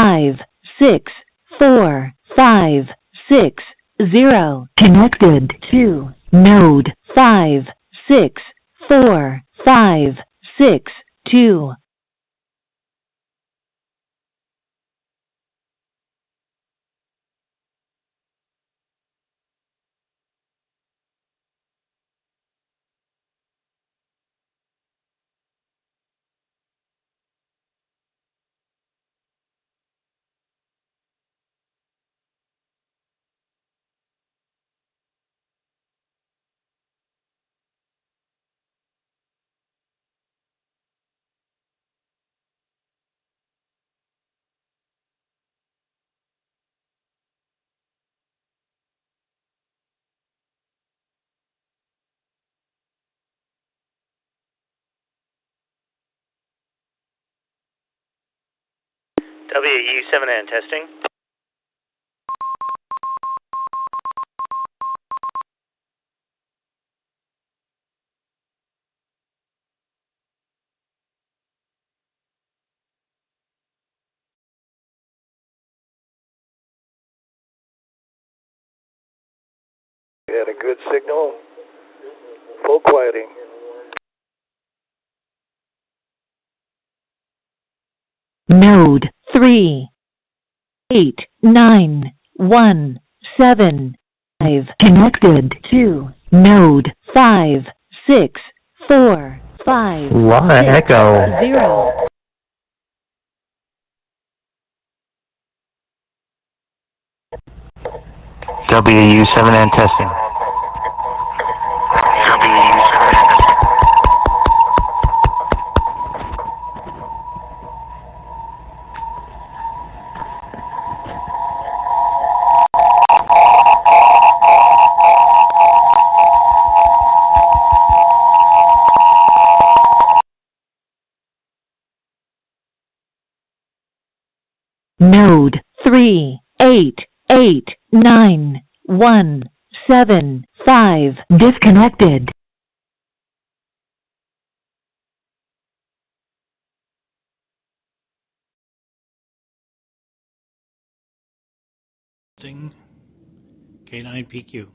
5, 6, 4, 5, 6, 0. Connected to node 5, 6, 4, 5, 6, 2. WU7N testing. We had a good signal. Full quieting. Node 3, 8, 9, 1, 7, 5. Connected to node 5, 6, 4, 5, Lot of 6, echo. 0. WU7N testing. Node 3, 8, 8, 9, 1, 7, 5. Disconnected. K9PQ.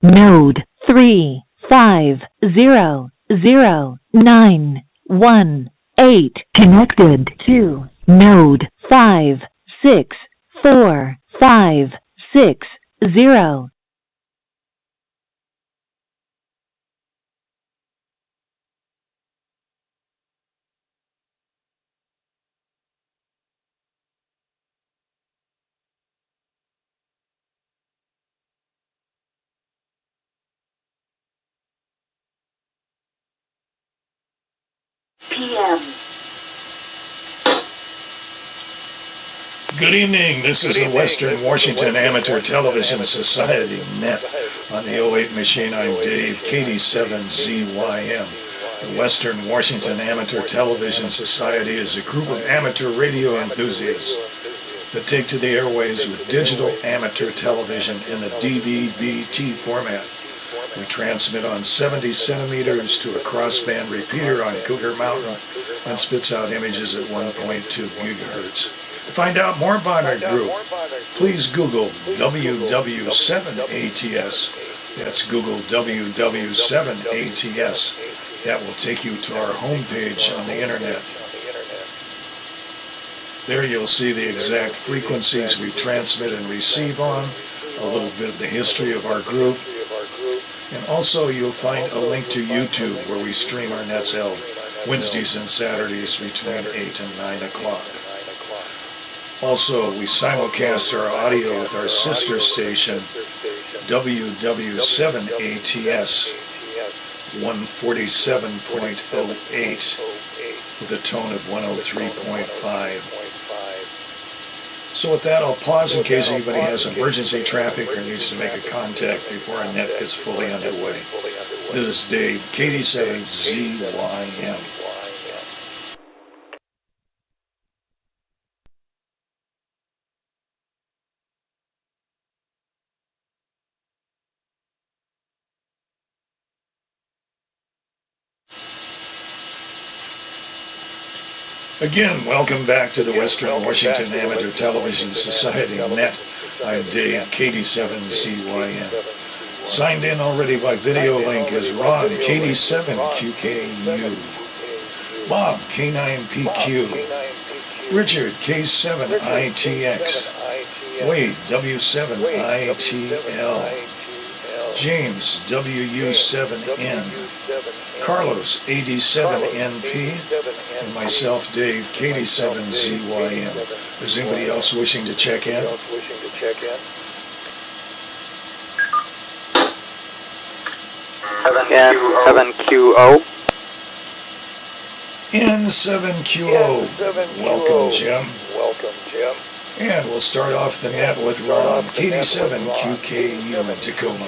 Node 3, 5, 0, 0, 9, 1, 8. Connected to node 5, 6, 4, 5, 6, 0. PM. Good evening. This is the Western Washington Amateur Television Society Net. On the 08 machine, I'm Dave, KD7ZYM. The Western Washington Amateur Television Society is a group of amateur radio enthusiasts that take to the airways with digital amateur television in the DVB-T format. We transmit on 70 centimeters to a crossband repeater on Cougar Mountain and spits out images at 1.2 gigahertz. To find out more about our group, please Google WW7ATS. That's Google WW7ATS. That will take you to our homepage on the internet. There you'll see the exact frequencies we transmit and receive on, a little bit of the history of our group, and also you'll find a link to YouTube where we stream our nets held Wednesdays and Saturdays between 8 and 9 o'clock. Also, we simulcast our audio with our sister station, WW7ATS 147.08 with a tone of 103.5. So with that, I'll pause in case anybody has emergency traffic or needs to make a contact before our net gets fully underway. This is Dave, KD7ZYM. Again, welcome back to the Western Washington Amateur Television Society Net. I'm Dave, KD7ZYM. Signed in already by video link is Ron, KD7QKU. Bob, K9PQ. Richard, K7ITX. Wade, W7ITL. James, WU7N. Carlos, AD7NP, and myself, Dave, KD7ZYM. Is anybody else wishing to check in? N7QO. N7QO. Welcome, Jim. And we'll start off the net with Ron, KD7QKU in Tacoma.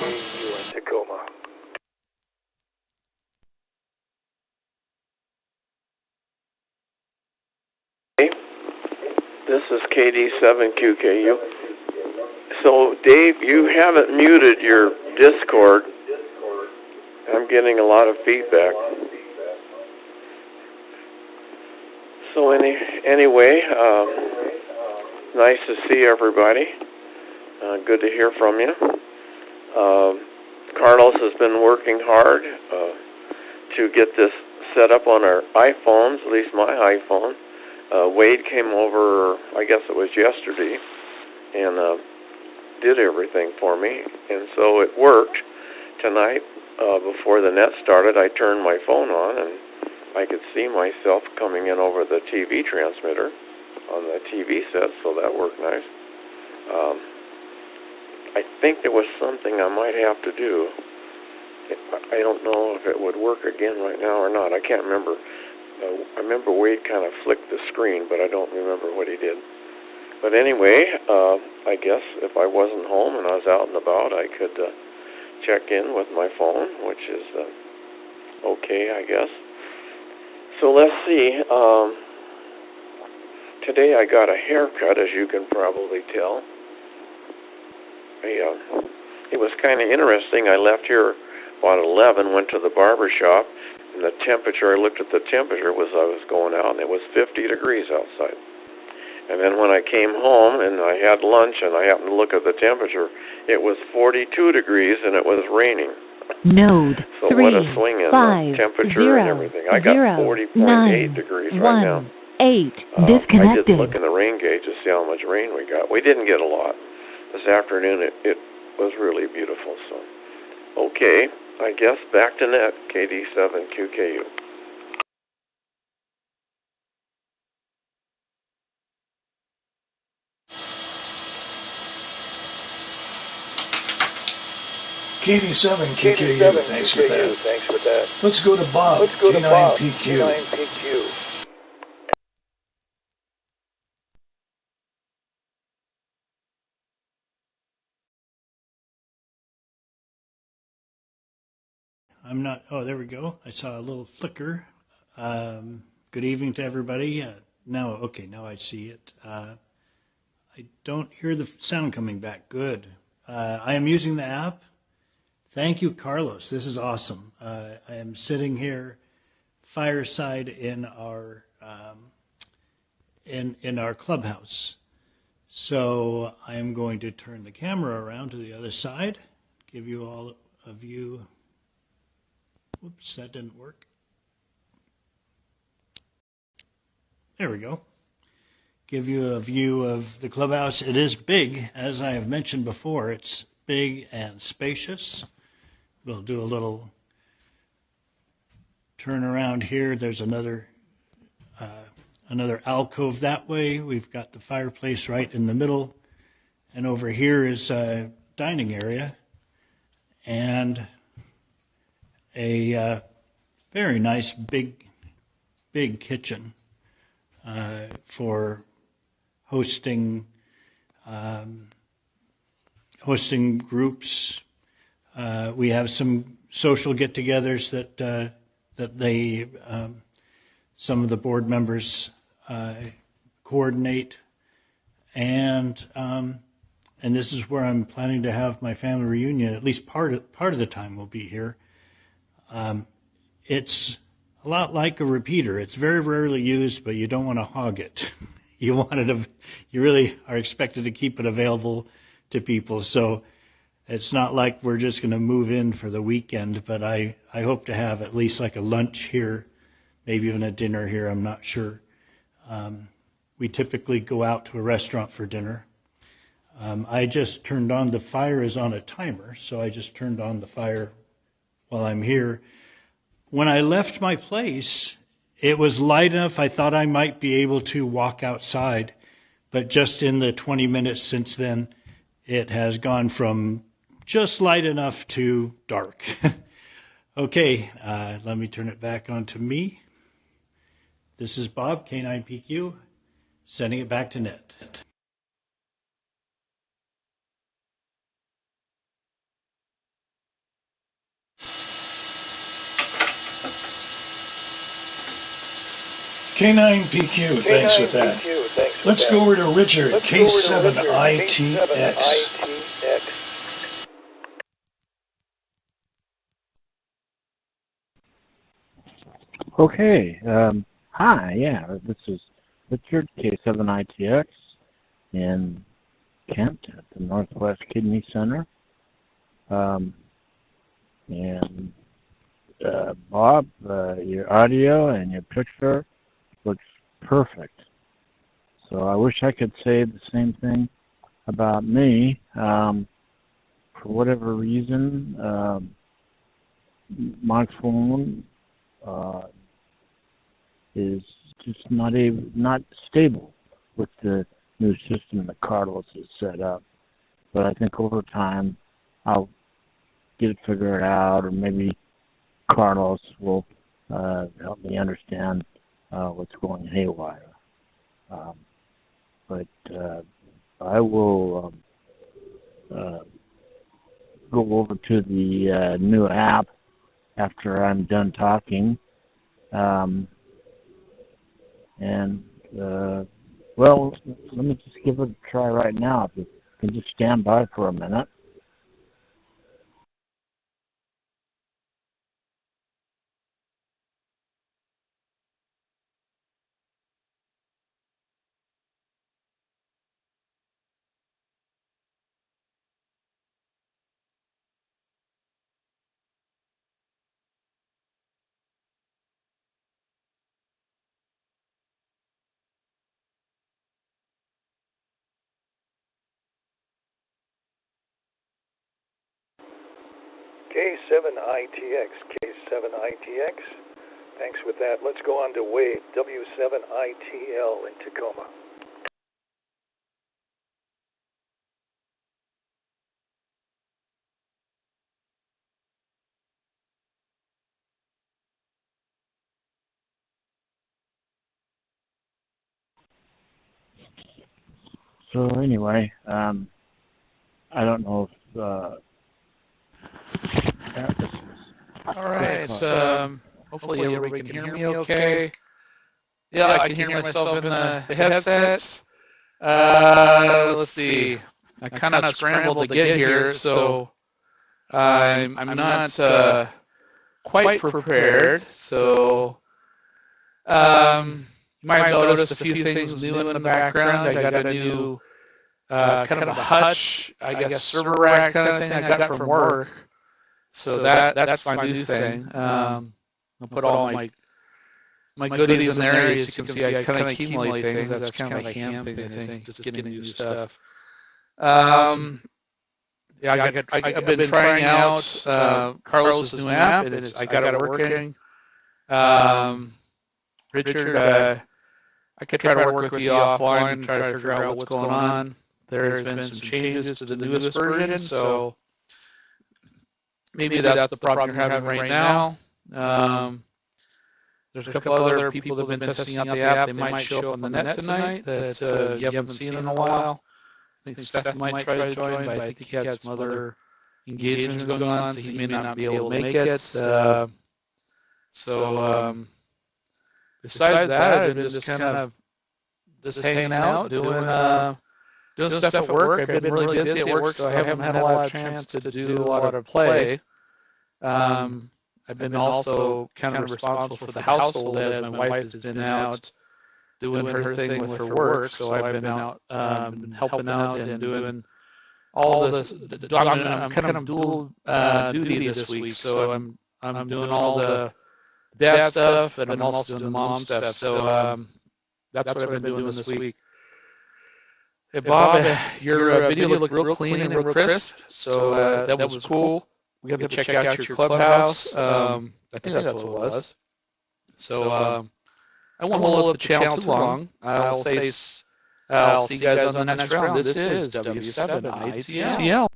This is KD7QKU. So, Dave, you haven't muted your Discord. I'm getting a lot of feedback. So, anyway, nice to see everybody. Good to hear from you. Carlos has been working hard to get this set up on our iPhones, at least my iPhone. Wade came over, I guess it was yesterday, and did everything for me. And so it worked. Tonight, before the net started, I turned my phone on, and I could see myself coming in over the TV transmitter on the TV set, so that worked nice. I think there was something I might have to do. I don't know if it would work again right now or not. I can't remember. I remember Wade kind of flicked the screen, but I don't remember what he did. But anyway, I guess if I wasn't home and I was out and about, I could check in with my phone, which is okay, I guess. So let's see. Today I got a haircut, as you can probably tell. It was kind of interesting. I left here about 11, went to the barber shop. And the temperature, I looked at the temperature as I was going out, and it was 50 degrees outside. And then when I came home and I had lunch and I happened to look at the temperature, it was 42 degrees and it was raining. Node so 3, what a swing in 5, the temperature 0, and everything. I got 40.8 degrees 1, right now. 8, disconnected. I did look in the rain gauge to see how much rain we got. We didn't get a lot. This afternoon it was really beautiful. So, okay. I guess back to net, KD7QKU. KD7QKU, thanks for that. Let's go to Bob, K9PQ. I'm not. Oh, there we go. I saw a little flicker. Good evening to everybody. Now I see it. I don't hear the sound coming back. Good. I am using the app. Thank you, Carlos. This is awesome. I am sitting here, fireside in our in our clubhouse. So I am going to turn the camera around to the other side, give you all a view. Whoops, that didn't work. There we go. Give you a view of the clubhouse. It is big, as I have mentioned before. It's big and spacious. We'll do a little turn around here. There's another alcove that way. We've got the fireplace right in the middle. And over here is a dining area and a very nice big kitchen for hosting groups. We have some social get-togethers that they some of the board members coordinate, and this is where I'm planning to have my family reunion. At least part of the time we'll be here. It's a lot like a repeater. It's very rarely used, but you don't want to hog it. You really are expected to keep it available to people. So it's not like we're just going to move in for the weekend, but I hope to have at least like a lunch here, maybe even a dinner here. I'm not sure. We typically go out to a restaurant for dinner. I just turned on, the fire is on a timer, so I just turned on the fire while I'm here. When I left my place, it was light enough I thought I might be able to walk outside, but just in the 20 minutes since then, it has gone from just light enough to dark. Okay, let me turn it back on to me. This is Bob, K9PQ, sending it back to Net. K9PQ, thanks with that. Let's go over to Richard, K7ITX. Okay. Hi, yeah, this is Richard, K7ITX, in Kent at the Northwest Kidney Center. And Bob, your audio and your picture looks perfect. So I wish I could say the same thing about me. For whatever reason, my phone is just not stable with the new system that Carlos has set up. But I think over time I'll get it figured out, or maybe Carlos will help me understand what's going haywire. But I will go over to the new app after I'm done talking. Well, let me just give it a try right now. If you can just stand by for a minute. K7ITX, K7ITX. Thanks with that. Let's go on to Wade, W7ITL in Tacoma. So anyway, I don't know if All right. Hopefully everybody can hear me okay. Yeah, I can hear myself in the headset. Let's see. I kind of scrambled to get here, so I'm not quite prepared. So you might have noticed a few things new in the background. I got a new kind of a hutch, I guess, server rack kind of thing I got from work. So that's my new thing. I'll put all my goodies in there. As you can see, I kind of accumulate things. That's kind of a ham thing, I think, just getting new stuff. I've been trying out Carlos's new app, and I got it working. Richard, I could try to work with you offline and try to figure out what's going on. There's been some changes to the newest version, so maybe that's the problem you're having right now. There's a couple other people that have been testing out the app. They might show up on the net tonight that you haven't seen in a while. I think Seth might try to join, but I think he had some other engagements going on, so he may not be able to make it. Besides that, I've been just kind of hanging out, doing stuff at work. I've been really busy at work, so I haven't had a lot of chance to do a lot of play. I've been also kind of responsible for the household as my wife has been out doing her thing with her work, so I've been out helping out and doing all this. I'm kind of dual duty this week, so I'm doing all the dad stuff and I'm also doing the mom stuff. So that's what I've been doing this week. Hey Bob, your video looked real clean and real crisp, so that was cool. We got to check out your clubhouse. I think that's what it was. So I won't hold up the channel too long. I'll see you guys on the next round. This is W7 ITL.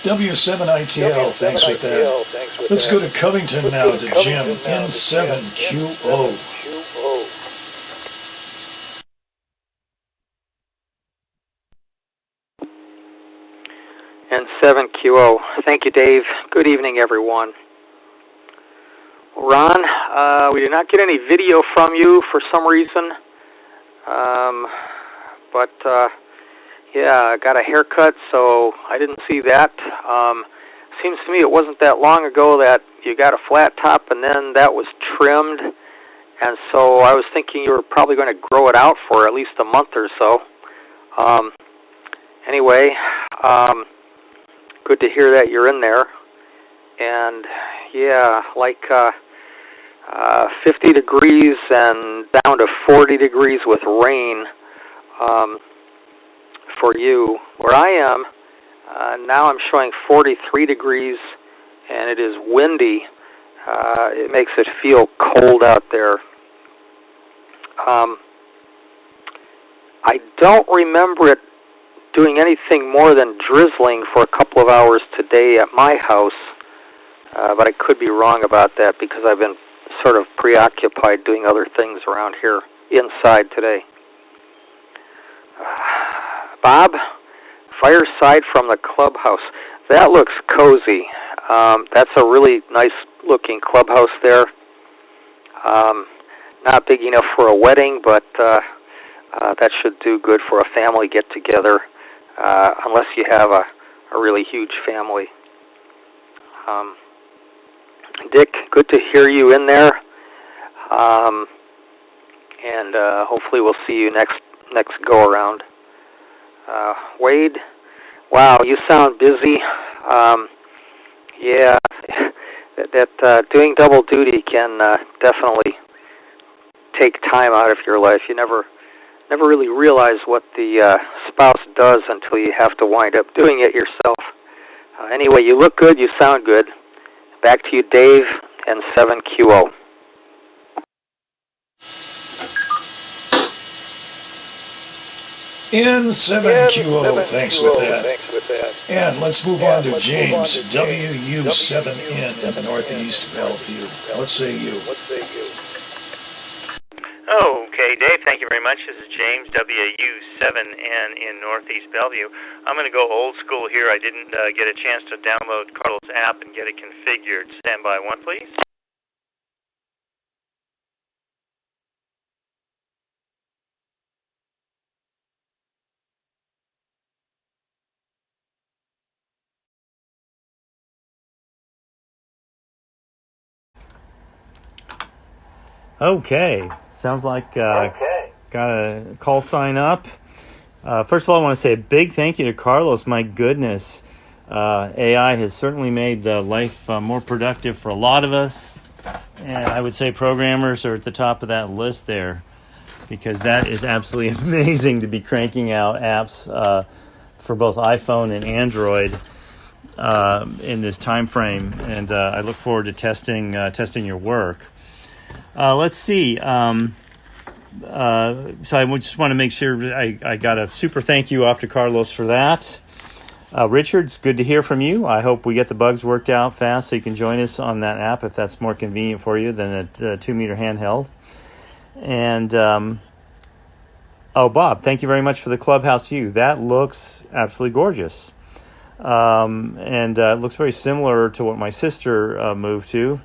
W7ITL, thanks with that. Let's go to Covington now to Jim, N7QO. N7QO. Thank you, Dave. Good evening, everyone. Ron, we did not get any video from you for some reason, yeah, I got a haircut, so I didn't see that. Seems to me it wasn't that long ago that you got a flat top and then that was trimmed, and so I was thinking you were probably going to grow it out for at least a month or so. Anyway, good to hear that you're in there. And yeah, like 50 degrees and down to 40 degrees with rain. For you. Where I am, now I'm showing 43 degrees, and it is windy. It makes it feel cold out there. I don't remember it doing anything more than drizzling for a couple of hours today at my house, but I could be wrong about that because I've been sort of preoccupied doing other things around here inside today. Bob, fireside from the clubhouse. That looks cozy. That's a really nice-looking clubhouse there. Not big enough for a wedding, but that should do good for a family get-together, unless you have a really huge family. Dick, good to hear you in there. And hopefully we'll see you next go-around. Wade, wow, you sound busy. Yeah, that doing double duty can definitely take time out of your life. You never really realize what the spouse does until you have to wind up doing it yourself. Anyway, you look good, you sound good. Back to you, Dave, and 7QO. N7QO, thanks with that. And let's move on to James, WU7N in Northeast Bellevue. What say you? very much. This is James, WAU7N in Northeast Bellevue. I'm going to go old school here. I didn't get a chance to download Carlos' app and get it configured. Stand by one, please. Okay, sounds like got a call sign up. First of all, I want to say a big thank you to Carlos. My goodness, AI has certainly made life more productive for a lot of us. And I would say programmers are at the top of that list there, because that is absolutely amazing to be cranking out apps for both iPhone and Android in this time frame. And I look forward to testing your work. Let's see. So I just want to make sure I got a super thank you off to Carlos for that. Richard, it's good to hear from you. I hope we get the bugs worked out fast so you can join us on that app if that's more convenient for you than a 2-meter handheld. And, Bob, thank you very much for the clubhouse view. That looks absolutely gorgeous. And it looks very similar to what my sister moved to.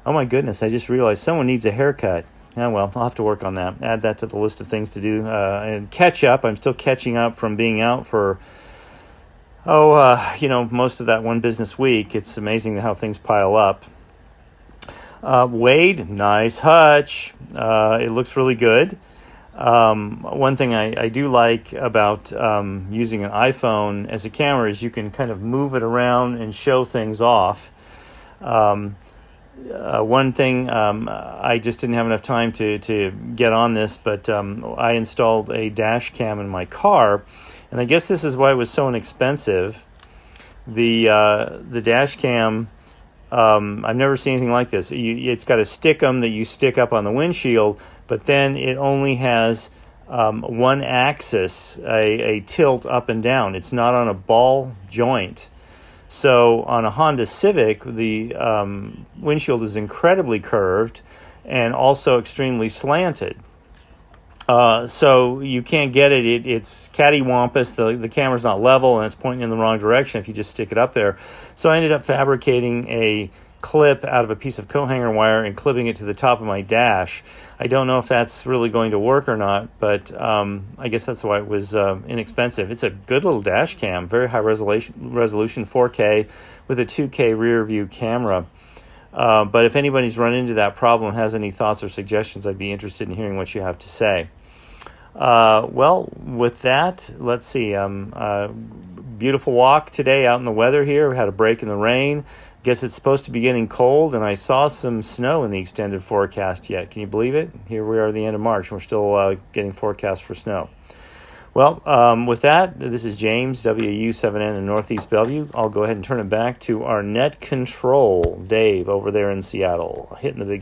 Oh my goodness, I just realized someone needs a haircut. Yeah, well, I'll have to work on that. Add that to the list of things to do. And catch up. I'm still catching up from being out for, most of that one business week. It's amazing how things pile up. Wade, nice hutch. It looks really good. One thing I do like about using an iPhone as a camera is you can kind of move it around and show things off. One thing, I just didn't have enough time to get on this, but I installed a dash cam in my car, and I guess this is why it was so inexpensive. The dash cam, I've never seen anything like this. It's got a stickum that you stick up on the windshield, but then it only has one axis, a tilt up and down. It's not on a ball joint. So on a Honda Civic, the windshield is incredibly curved and also extremely slanted. So you can't get it. It's cattywampus. The camera's not level and it's pointing in the wrong direction if you just stick it up there. So I ended up fabricating a clip out of a piece of coat hanger wire and clipping it to the top of my dash. I don't know if that's really going to work or not, but I guess that's why it was inexpensive. It's a good little dash cam, very high resolution 4K with a 2K rear view camera. But if anybody's run into that problem, has any thoughts or suggestions, I'd be interested in hearing what you have to say. Well, with that, let's see. Beautiful walk today out in the weather here. We had a break in the rain. Guess it's supposed to be getting cold, and I saw some snow in the extended forecast yet. Can you believe it? Here we are at the end of March, and we're still getting forecasts for snow. Well, with that, this is James, WAU7N in Northeast Bellevue. I'll go ahead and turn it back to our net control, Dave, over there in Seattle, hitting the big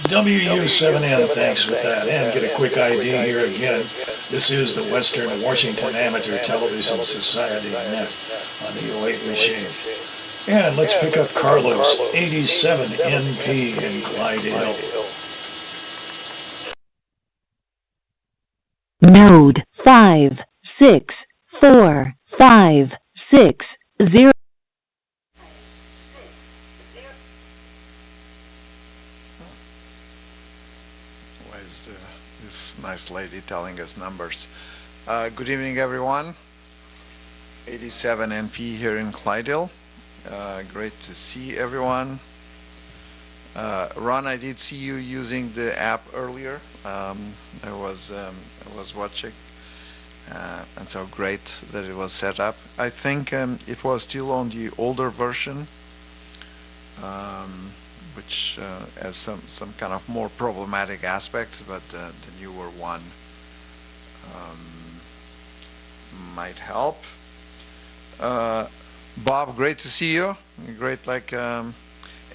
WU7N, thanks with that. And get a quick ID here again. This is the Western Washington Amateur Television Society Net on the 08 machine. And let's pick up Carlos, 87NP in Clydale. Node 564560. This nice lady telling us numbers. Good evening, everyone. 87 NP here in Clydale. Great to see everyone. Ron, I did see you using the app earlier. I was watching, and so great that it was set up. I think it was still on the older version, which has some kind of more problematic aspects, but the newer one might help. Bob, great to see you. Great,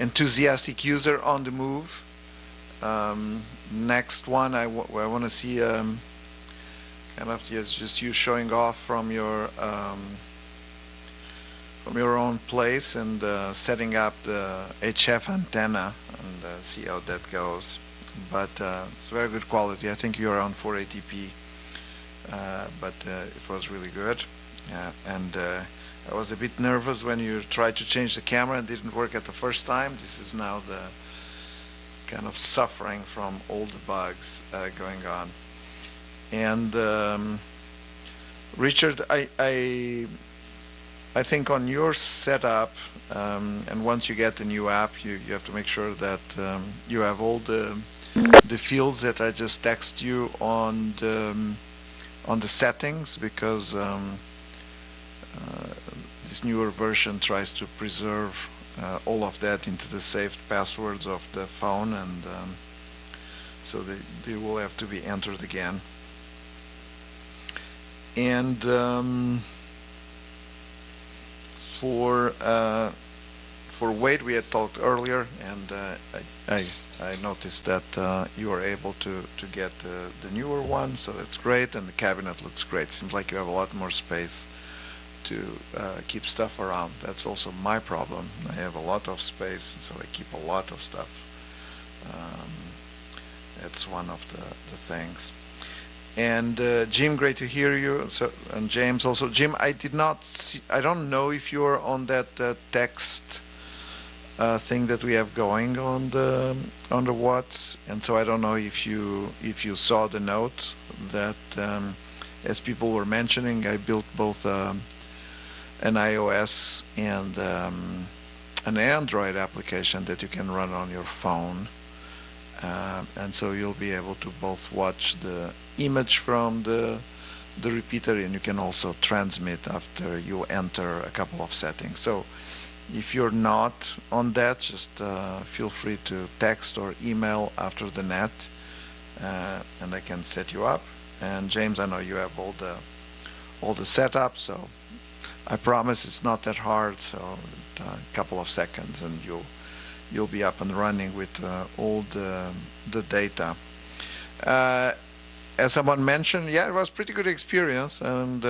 enthusiastic user on the move. Next one, I want to see kind of just you showing off from your your own place and setting up the HF antenna and see how that goes. But it's very good quality. I think you're on 480p, but it was really good. And I was a bit nervous when you tried to change the camera and didn't work at the first time. This is now the kind of suffering from all the bugs going on. And Richard, I think on your setup, and once you get the new app, you have to make sure that you have all the fields that I just texted you on the settings, because this newer version tries to preserve all of that into the saved passwords of the phone, and so they will have to be entered again. And for weight, we had talked earlier, and I noticed that you are able to get the newer one, so that's great, and the cabinet looks great. Seems like you have a lot more space to keep stuff around. That's also my problem. I have a lot of space, and so I keep a lot of stuff. That's one of the things. And Jim, great to hear you. So, and James also. Jim, I did not see, I don't know if you're on that text thing that we have going on the Watts, and so I don't know if you saw the note that as people were mentioning, I built both an iOS and an Android application that you can run on your phone. And so you'll be able to both watch the image from the repeater, and you can also transmit after you enter a couple of settings. So if you're not on that, just feel free to text or email after the net, and I can set you up. And James, I know you have all the setup, so I promise it's not that hard. So a couple of seconds, and you'll be up and running with all the data. As someone mentioned, yeah, it was a pretty good experience, and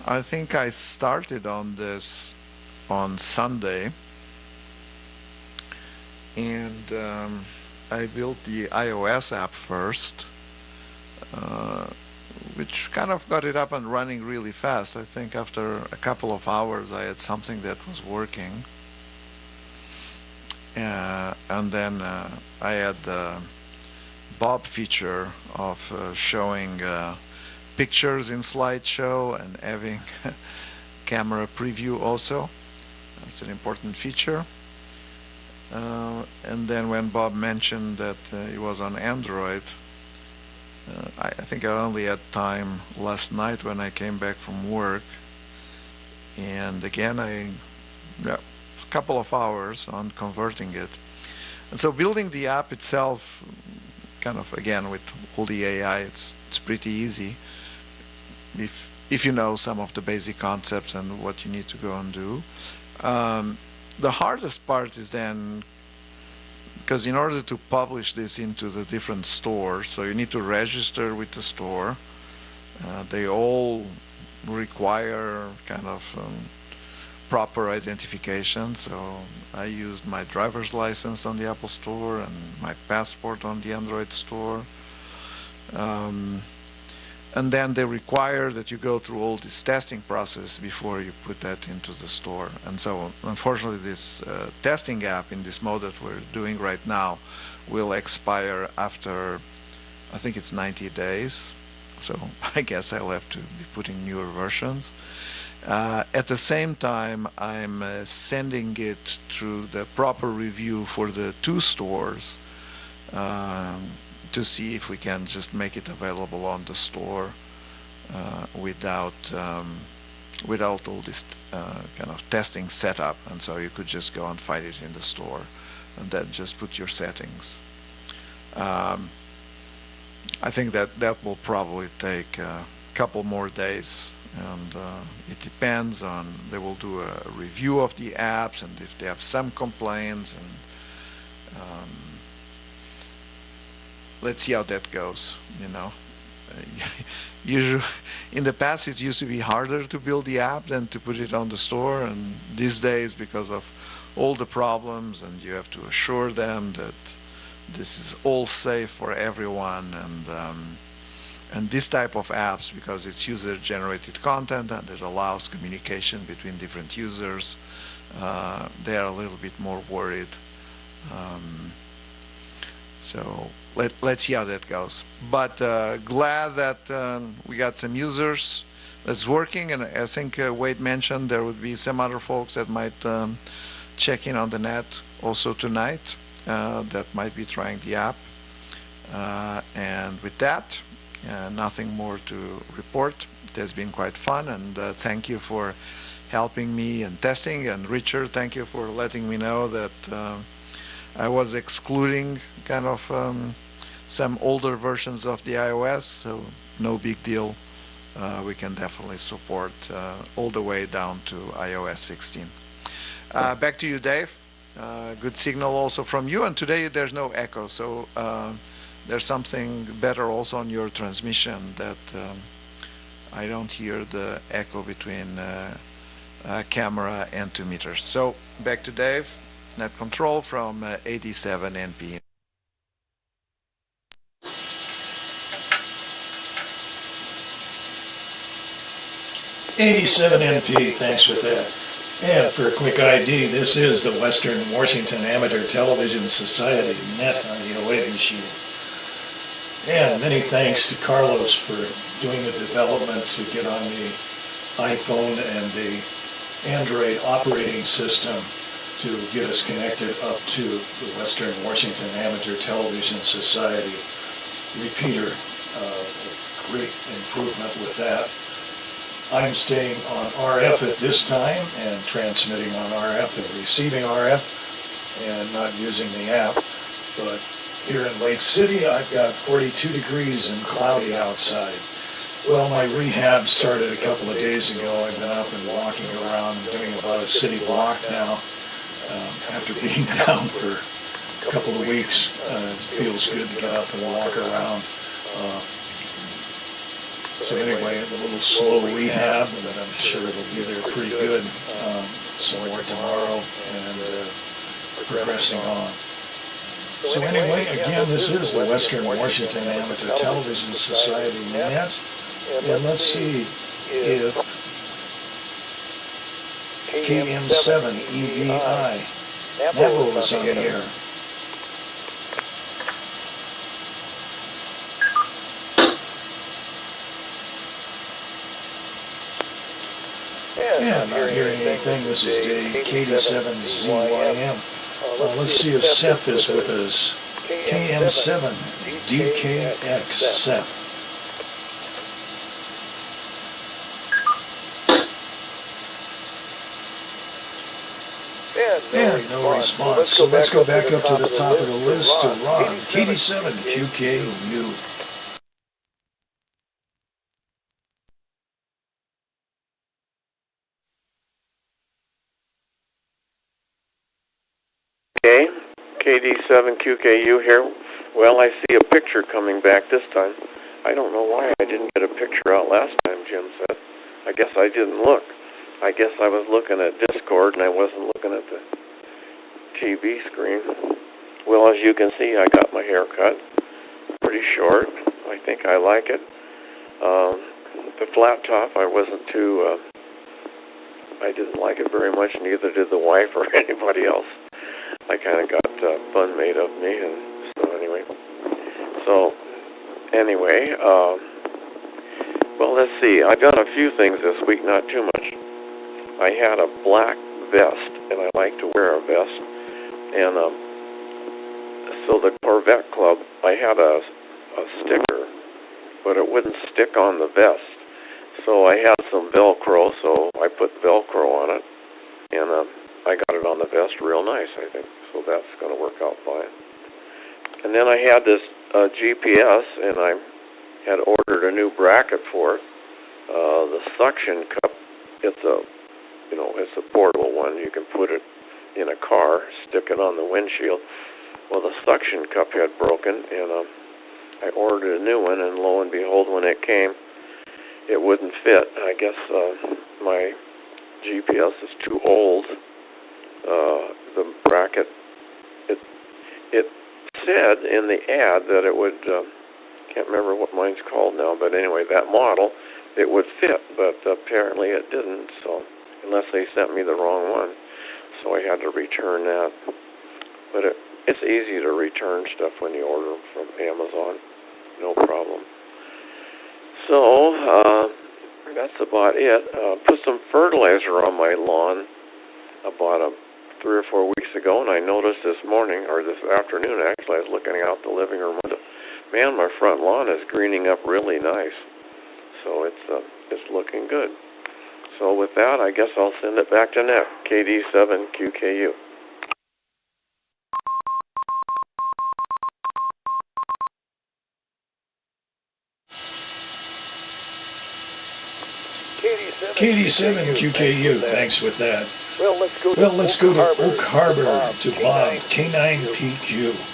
I think I started on this on Sunday, and I built the iOS app first, which kind of got it up and running really fast. I think after a couple of hours I had something that was working. And then I had the Bob feature of showing pictures in slideshow and having camera preview also. That's an important feature. And then when Bob mentioned that he was on Android, I think I only had time last night when I came back from work, and again a couple of hours on converting it. And so building the app itself, kind of again with all the AI, it's pretty easy if you know some of the basic concepts and what you need to go and do. The hardest part is then, because in order to publish this into the different stores, so you need to register with the store. They all require kind of proper identification, so I used my driver's license on the Apple Store and my passport on the Android Store. And then they require that you go through all this testing process before you put that into the store. And so unfortunately this testing app in this mode that we're doing right now will expire after, I think it's 90 days. So I guess I'll have to be putting newer versions. At the same time, I'm sending it through the proper review for the 2 stores to see if we can just make it available on the store without all this kind of testing setup. And so you could just go and find it in the store and then just put your settings. I think that will probably take a couple more days, and it depends on, they will do a review of the apps, and if they have some complaints, and let's see how that goes, you know. usually, in the past, it used to be harder to build the app than to put it on the store, and these days, because of all the problems, and you have to assure them that this is all safe for everyone, and this type of apps, because it's user-generated content and it allows communication between different users, they are a little bit more worried. So let's see how that goes. But glad that we got some users that's working, and I think Wade mentioned there would be some other folks that might check in on the net also tonight that might be trying the app. And with that, nothing more to report. It has been quite fun, and thank you for helping me and testing. And Richard, thank you for letting me know that I was excluding kind of some older versions of the iOS, so no big deal. We can definitely support all the way down to iOS 16. Back to you, Dave. Good signal also from you, and today there's no echo, so there's something better also on your transmission that I don't hear the echo between camera and 2 meters. So back to Dave. Net control from 87 NP. '87 NP, thanks for that. And for a quick ID, this is the Western Washington Amateur Television Society Net on the 08 machine. And many thanks to Carlos for doing the development to get on the iPhone and the Android operating system to get us connected up to the Western Washington Amateur Television Society repeater. Great improvement with that. I'm staying on RF at this time and transmitting on RF and receiving RF and not using the app. But here in Lake City, I've got 42 degrees and cloudy outside. Well, my rehab started a couple of days ago. I've been up and walking around, doing about a city block now. After being down for a couple of weeks, it feels good to get up and walk around. So anyway, a little slow rehab, but I'm sure it'll be there pretty good. Some more tomorrow and progressing on. So anyway, again, this is the Western Washington Amateur Television Society Net. And let's see if KM7 EVI Navajo is on the air. Yeah, I'm not hearing anything. This is Dave, KD7ZYM. Let's see if Seth is with us. KM7 DKX Seth. And no response. So let's go back up to the top of the list to Ron, KD7QKU. Okay, KD7QKU here. Well, I see a picture coming back this time. I don't know why I didn't get a picture out last time, Jim said. I guess I didn't look. I guess I was looking at Discord and I wasn't looking at the TV screen. Well, as you can see, I got my hair cut. Pretty short. I think I like it. The flat top, I wasn't too... I didn't like it very much, neither did the wife or anybody else. I kind of got fun made of me, and so anyway. Well, let's see. I've done a few things this week, not too much. I had a black vest, and I like to wear a vest, and so the Corvette Club, I had a sticker, but it wouldn't stick on the vest. So I had some Velcro, so I put Velcro on it, and I got it on the vest real nice, I think. So that's going to work out fine. And then I had this GPS, and I had ordered a new bracket for it. The suction cup, it's a portable one. You can put it in a car, stick it on the windshield. Well, the suction cup had broken, and I ordered a new one, and lo and behold, when it came, it wouldn't fit. I guess my GPS is too old. The bracket, it said in the ad that it would, can't remember what mine's called now, but anyway, that model, it would fit, but apparently it didn't, so unless they sent me the wrong one. So I had to return that. But it's easy to return stuff when you order from Amazon. No problem. So that's about it. Put some fertilizer on my lawn about 3 or 4 weeks ago, and I noticed this morning, or this afternoon actually, I was looking out the living room window. Man, my front lawn is greening up really nice. So it's looking good. So with that, I guess I'll send it back to Net, KD7QKU. KD7QKU, thanks with that. Well, let's go to Oak Harbor to Bob, K9PQ.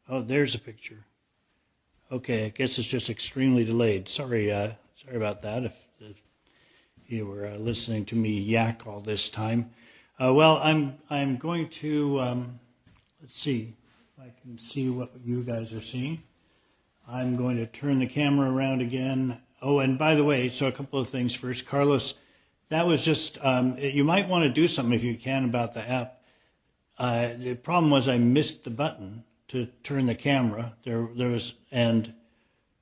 Oh, there's a picture. Okay, I guess it's just extremely delayed. Sorry about that. If you were listening to me yak all this time. Well, I'm going to let's see if I can see what you guys are seeing. I'm going to turn the camera around again. Oh, and by the way, so a couple of things first, Carlos. That was just you might want to do something if you can about the app. The problem was I missed the button to turn the camera. There was, and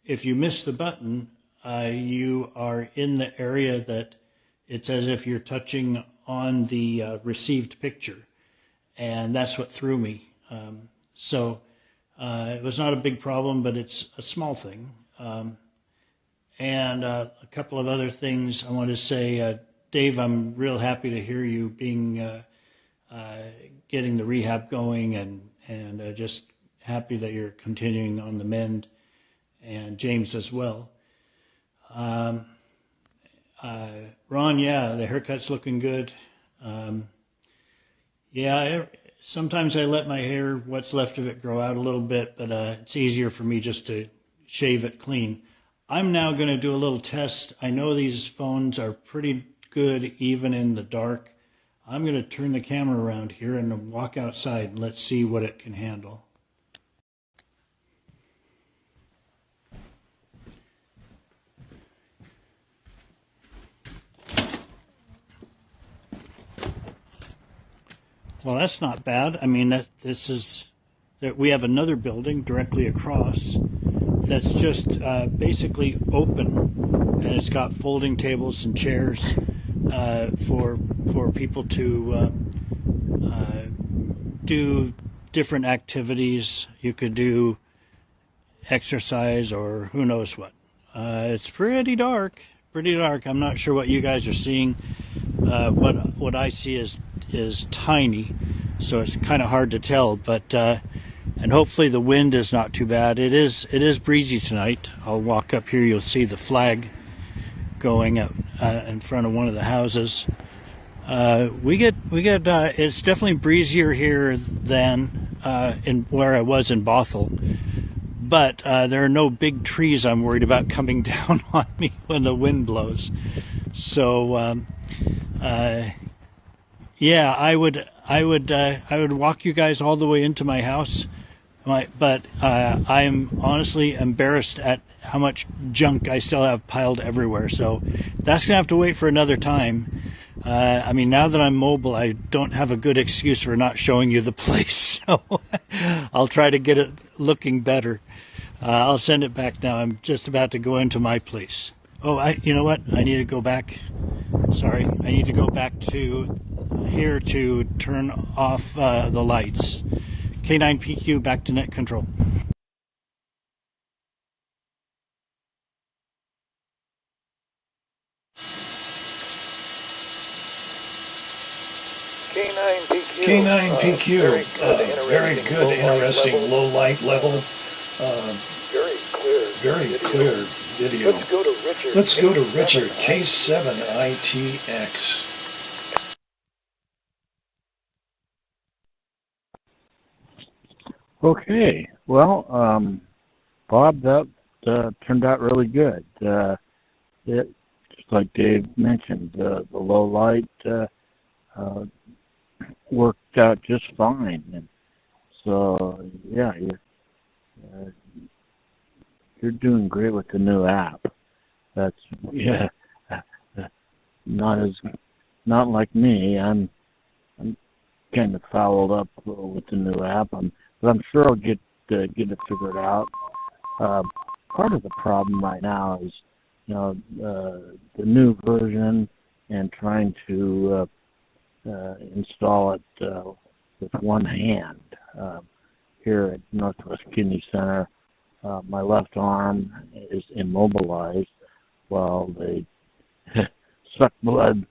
if you miss the button, you are in the area that it's as if you're touching on the received picture, and that's what threw me. So it was not a big problem, but it's a small thing. And a couple of other things I want to say, Dave. I'm real happy to hear you being. Getting the rehab going, and just happy that you're continuing on the mend, and James as well. Ron, yeah, the haircut's looking good. Sometimes I let my hair, what's left of it, grow out a little bit, but it's easier for me just to shave it clean. I'm now going to do a little test. I know these phones are pretty good even in the dark. I'm going to turn the camera around here and walk outside and let's see what it can handle. Well, that's not bad. I mean, we have another building directly across that's just basically open, and it's got folding tables and chairs for people to do different activities. You could do exercise or who knows what. It's pretty dark. I'm not sure what you guys are seeing. What I see is tiny, so it's kind of hard to tell. But and hopefully the wind is not too bad. It is breezy tonight. I'll walk up here. You'll see the flag going up in front of one of the houses. We get it's definitely breezier here than in where I was in Bothell, but there are no big trees I'm worried about coming down on me when the wind blows. So yeah, I would walk you guys all the way into my house, but I'm honestly embarrassed at how much junk I still have piled everywhere. So that's gonna have to wait for another time. I mean, now that I'm mobile, I don't have a good excuse for not showing you the place. So I'll try to get it looking better. I'll send it back now. I'm just about to go into my place. Oh, you know what? I need to go back. Sorry, I need to go back to here to turn off the lights. K9PQ, back to net control. K9PQ, very good, interesting low light level, very clear video. Let's go to Richard, K7ITX. Okay, well, Bob, that turned out really good. It, just like Dave mentioned, the low light worked out just fine. And so, yeah, you're doing great with the new app. That's not like me. I'm kind of fouled up with the new app. But I'm sure I'll get it figured out. Part of the problem right now is, the new version and trying to install it with one hand. Here at Northwest Kidney Center, my left arm is immobilized while they suck blood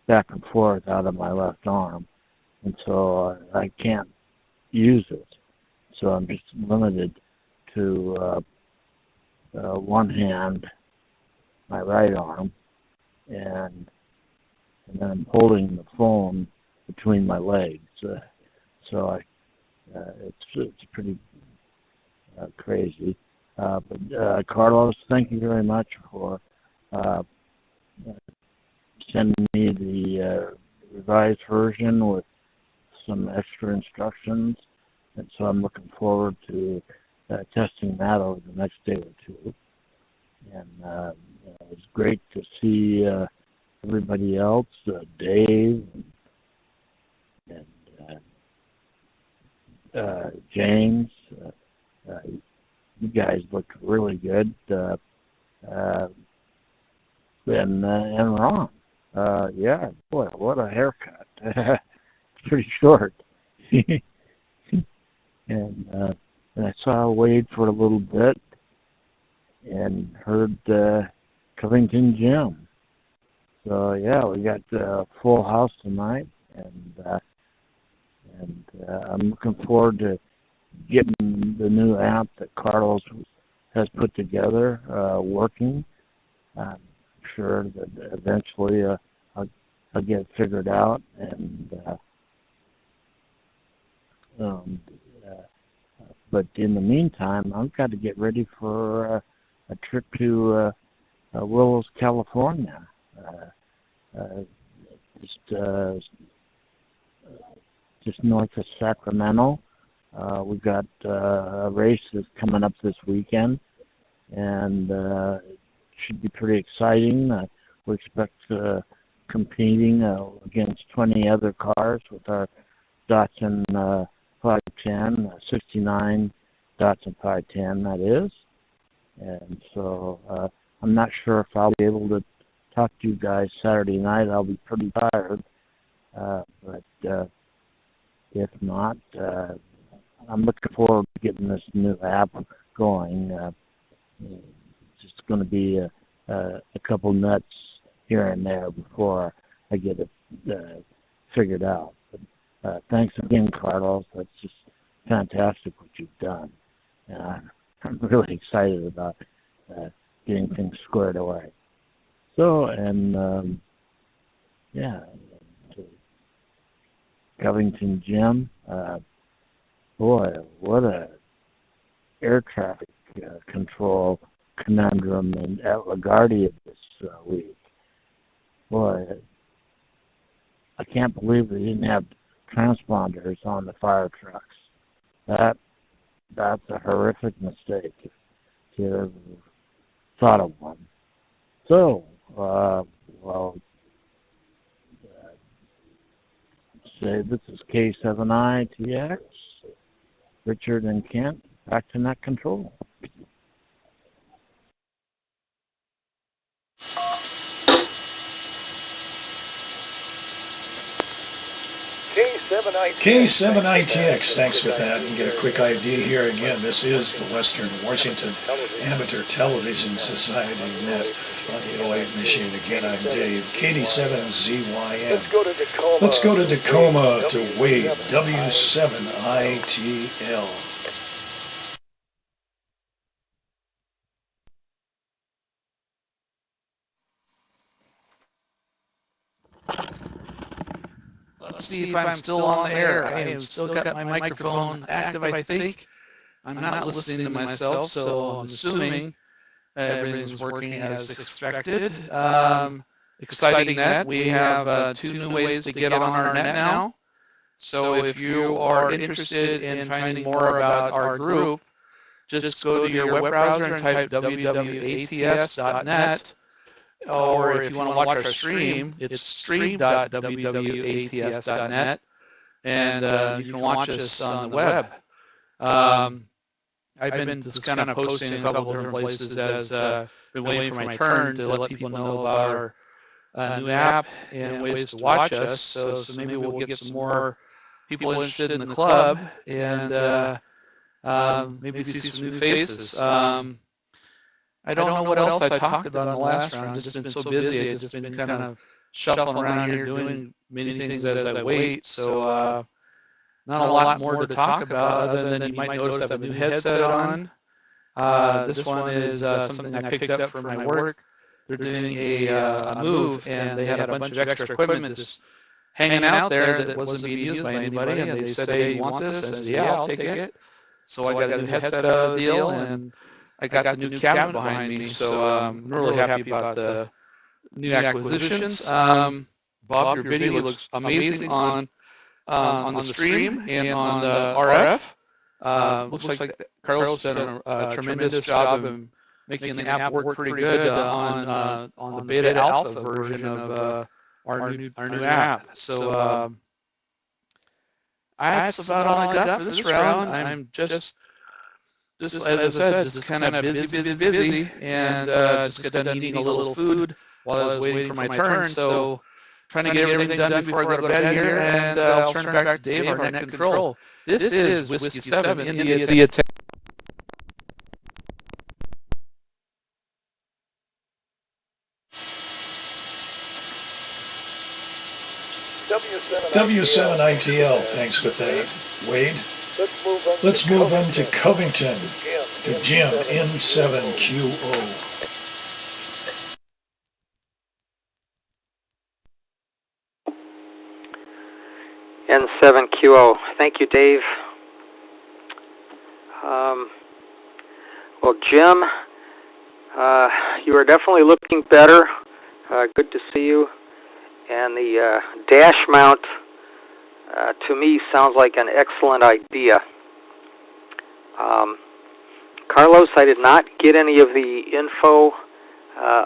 back and forth out of my left arm, and so I can't use it. So I'm just limited to one hand, my right arm, and then I'm holding the phone between my legs. So it's pretty crazy. But Carlos, thank you very much for sending me the revised version with some extra instructions. And so I'm looking forward to testing that over the next day or two. And it's great to see everybody else, Dave and James. You guys look really good. And Ron. Yeah, boy, what a haircut. It's pretty short. And I saw Wade for a little bit and heard Covington Jim. So yeah, we got a full house tonight, and I'm looking forward to getting the new app that Carlos has put together working. I'm sure that eventually I'll get it figured out, and but in the meantime, I've got to get ready for a trip to Willows, California. Just north of Sacramento. We've got a race that's coming up this weekend, and it should be pretty exciting. We expect competing against 20 other cars with our Datsun 510, 69 Datsun 510, that is. And so I'm not sure if I'll be able to talk to you guys Saturday night. I'll be pretty tired. But if not, I'm looking forward to getting this new app going. It's just going to be a couple nuts here and there before I get it figured out. But thanks again, Carlos. That's just fantastic what you've done. I'm really excited about getting things squared away. So, and yeah, to Covington Jim, boy, what a air traffic control conundrum at LaGuardia this week. Boy, I can't believe they didn't have transponders on the fire trucks. That's a horrific mistake if you ever thought of one. So, say this is K7ITX, Richard and Kent, back to net control. K7 K7ITX, thanks for that. And get a quick idea here again. This is the Western Washington Amateur Television Society Net on the 08 machine. Again, I'm Dave, KD7ZYM. Let's go to Tacoma to Wade, W7ITL. Let's see if I'm still on the air. I have still got my microphone active, I think. I'm not listening to myself, so I'm assuming everything's working as expected. Exciting net. We have 2 new ways to get on our net now. So if you are interested in finding more about our group, just go to your web browser and type www.ats.net. Or if you want to watch our stream, it's stream.www.ats.net, and you can watch us on the web. I've been just kind of posting a couple different places as been waiting for my turn to let people know about our new app and ways to watch us. So maybe we'll get some more people interested in the club and maybe see some new faces. I don't know what else I talked about in the last round. I've just been so busy. I've just been kind of shuffling around here doing many things as I wait. So not a lot more to talk about other than you might notice I have a new headset on. This one is something I picked up for my work. They're doing a move, and they had a bunch of extra equipment just hanging out there that wasn't being used by anybody. And they said, "Hey, you want this?" I said, "Yeah, I'll take it." So I got a new headset out of the deal, and I got the new cabinet behind me, so I'm really happy about the new acquisitions. Bob, your video looks amazing on the stream and on the RF. Looks like Carlos done a tremendous job of making the app work pretty good on the beta alpha version of our new app. So that's about all I got for this round. I'm just as I said, just kind of busy, and just got done eating a little food while I was waiting for my turn. So trying to get everything done before I go to bed here, and I'll turn it back to Dave, our net control. This is Whiskey 7, India. W7ITL, thanks for that. Wade, let's move on to Covington, to Jim, N7QO. N7QO. Thank you, Dave. Well, Jim, you are definitely looking better. Good to see you. And the dash mount, to me, sounds like an excellent idea. Carlos, I did not get any of the info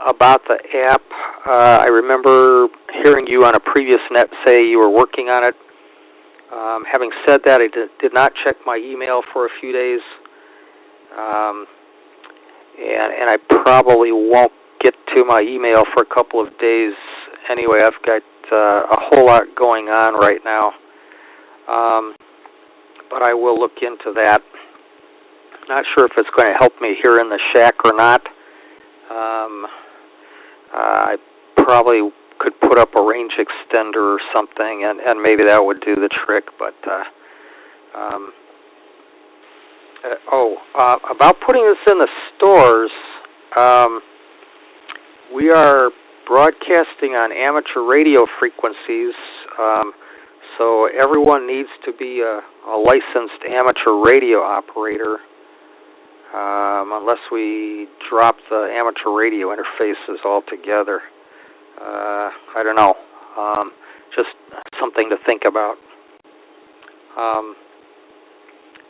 about the app. I remember hearing you on a previous net say you were working on it. Having said that, I did not check my email for a few days. And I probably won't get to my email for a couple of days anyway. I've got a whole lot going on right now. But I will look into that. Not sure if it's going to help me here in the shack or not. I probably could put up a range extender or something, and maybe that would do the trick. But about putting this in the stores, we are broadcasting on amateur radio frequencies, so everyone needs to be a licensed amateur radio operator, unless we drop the amateur radio interfaces altogether. I don't know. Just something to think about.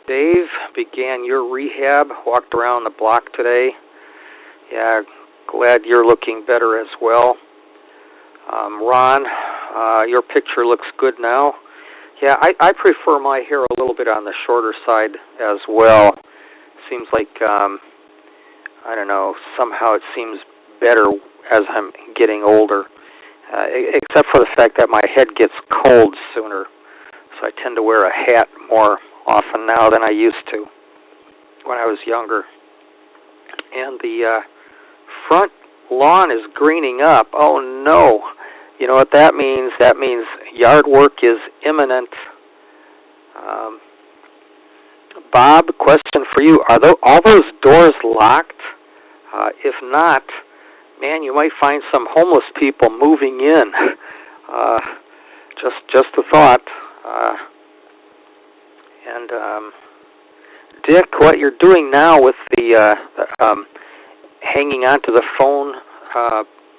Dave began your rehab, walked around the block today. Yeah, glad you're looking better as well. Ron, your picture looks good now. Yeah, I prefer my hair a little bit on the shorter side as well. Seems like, I don't know, somehow it seems better as I'm getting older, except for the fact that my head gets cold sooner. so I tend to wear a hat more often now than I used to when I was younger. And the front lawn is greening up. Oh no! You know what that means? That means yard work is imminent. Bob, question for you: are all those doors locked? If not, man, you might find some homeless people moving in. Just a thought. And Dick, what you're doing now with the hanging onto the phone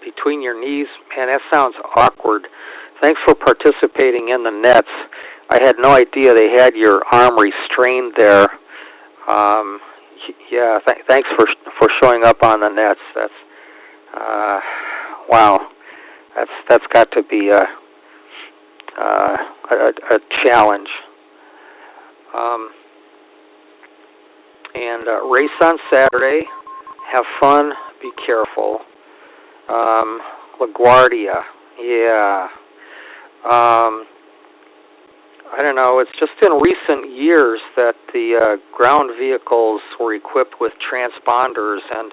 between your knees, man, that sounds awkward. Thanks for participating in the nets. I had no idea they had your arm restrained there. Yeah, thanks for showing up on the nets. That's wow. That's got to be a challenge. And race on Saturday. Have fun. Be careful. LaGuardia. Yeah. I don't know. It's just in recent years that the ground vehicles were equipped with transponders, and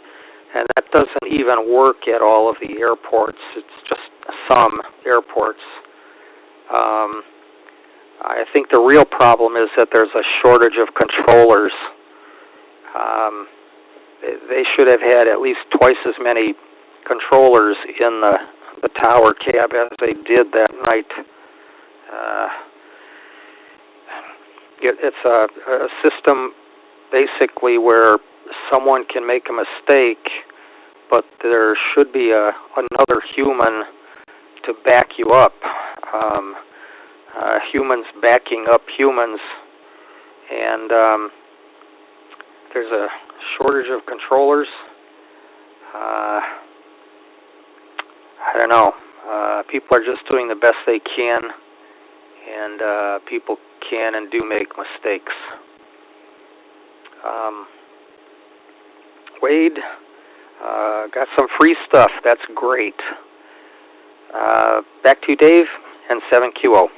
that doesn't even work at all of the airports. It's just some airports. I think the real problem is that there's a shortage of controllers. They should have had at least twice as many controllers in the tower cab as they did that night. It's a system basically where someone can make a mistake, but there should be another human to back you up. Humans backing up humans, and there's a shortage of controllers. I don't know. People are just doing the best they can, and people can and do make mistakes. Wade, got some free stuff. That's great. Back to you, Dave, and 7QO.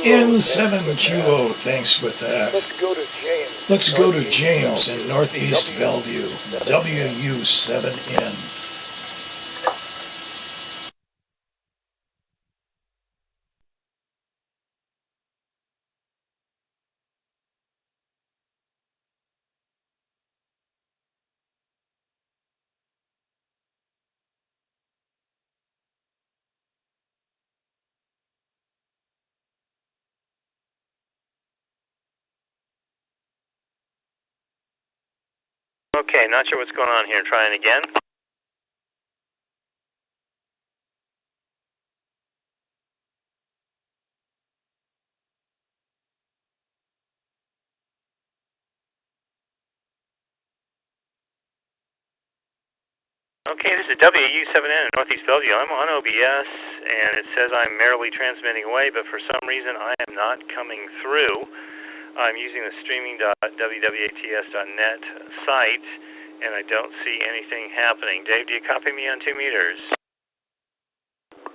N7QO, thanks with that. Let's go to James in Northeast Bellevue, WU7N. Okay, not sure what's going on here. Trying again. Okay, this is WU7N in Northeast Bellevue. I'm on OBS, and it says I'm merrily transmitting away, but for some reason I am not coming through. I'm using the streaming.wwats.net site, and I don't see anything happening. Dave, do you copy me on 2 meters?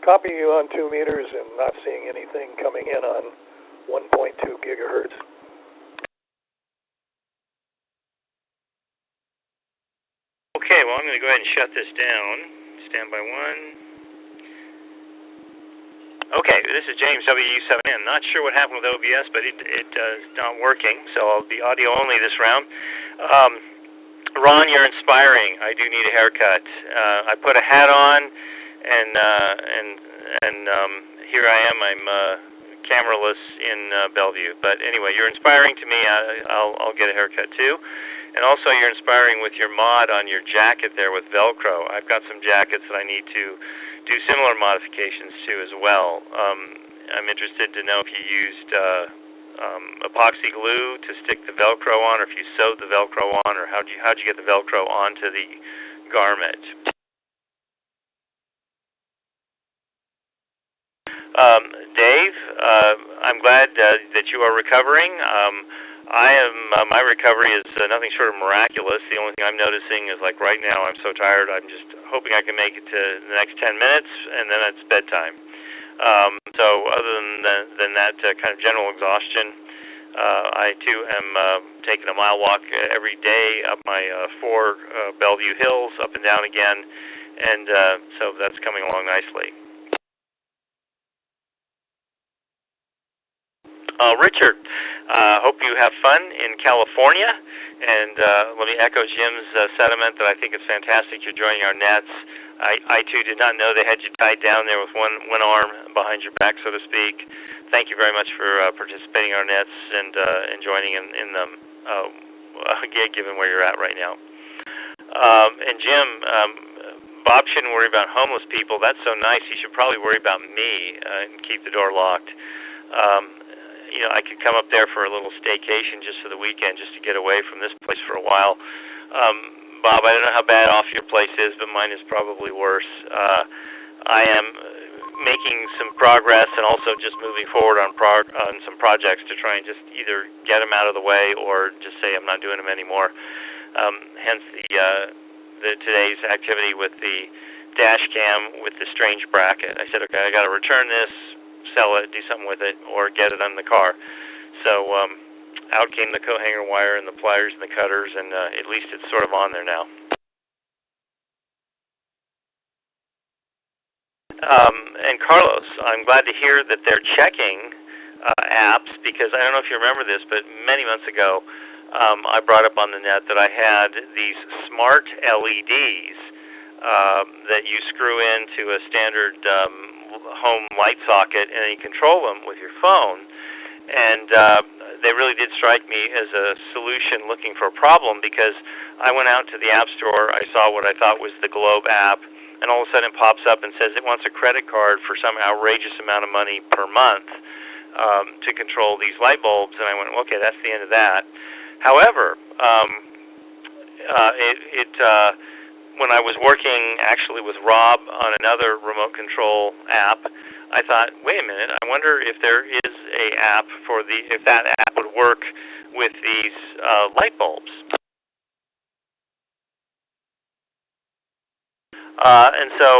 Copy you on 2 meters and not seeing anything coming in on 1.2 gigahertz. Okay, well, I'm going to go ahead and shut this down. Standby 1. Okay, this is James, WU7N. Not sure what happened with OBS, but it's not working, so I'll be audio only this round. Ron, you're inspiring. I do need a haircut. I put a hat on, and here I am. I'm cameraless in Bellevue. But anyway, you're inspiring to me. I'll get a haircut too. And also, you're inspiring with your mod on your jacket there with Velcro. I've got some jackets that I need to do similar modifications to as well. I'm interested to know if you used epoxy glue to stick the Velcro on, or if you sewed the Velcro on, or how'd you get the Velcro onto the garment. Dave, I'm glad that you are recovering. My recovery is nothing short of miraculous. The only thing I'm noticing is, like, right now I'm so tired, I'm just hoping I can make it to the next 10 minutes, and then it's bedtime. So other than that kind of general exhaustion, I too am taking a mile walk every day up my 4 Bellevue hills, up and down again, and so that's coming along nicely. Richard, hope you have fun in California, and let me echo Jim's sentiment that I think it's fantastic you're joining our nets. I too did not know they had you tied down there with one arm behind your back, so to speak. Thank you very much for participating in our nets and joining in them, given where you're at right now. And Jim, Bob shouldn't worry about homeless people. That's so nice. He should probably worry about me and keep the door locked. You know, I could come up there for a little staycation just for the weekend, just to get away from this place for a while. Bob, I don't know how bad off your place is, but mine is probably worse. I am making some progress and also just moving forward on some projects to try and just either get them out of the way or just say I'm not doing them anymore. Hence the today's activity with the dash cam with the strange bracket. I said, okay, I got to return this, sell it, do something with it, or get it on the car. So out came the coat hanger wire and the pliers and the cutters, and at least it's sort of on there now. And Carlos, I'm glad to hear that they're checking apps, because I don't know if you remember this, but many months ago I brought up on the net that I had these smart LEDs that you screw into a standard home light socket, and you control them with your phone. And they really did strike me as a solution looking for a problem, because I went out to the App Store, I saw what I thought was the Globe app, and all of a sudden it pops up and says it wants a credit card for some outrageous amount of money per month to control these light bulbs. And I went, okay, that's the end of that. However, when I was working actually with Rob on another remote control app, I thought, wait a minute, I wonder if there is a app for if that app would work with these light bulbs. And so,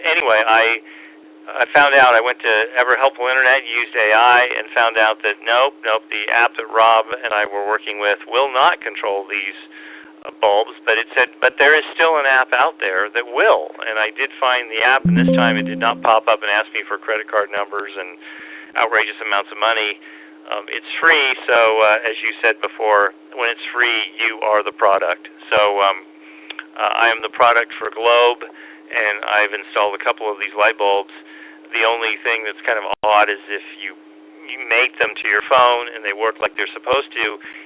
anyway, I found out, I went to Ever Helpful Internet, used AI, and found out that nope, the app that Rob and I were working with will not control these bulbs, but it said, but there is still an app out there that will. And I did find the app, and this time it did not pop up and ask me for credit card numbers and outrageous amounts of money. It's free, so as you said before, when it's free, you are the product. So I am the product for Globe, and I've installed a couple of these light bulbs. The only thing that's kind of odd is if you make them to your phone and they work like they're supposed to,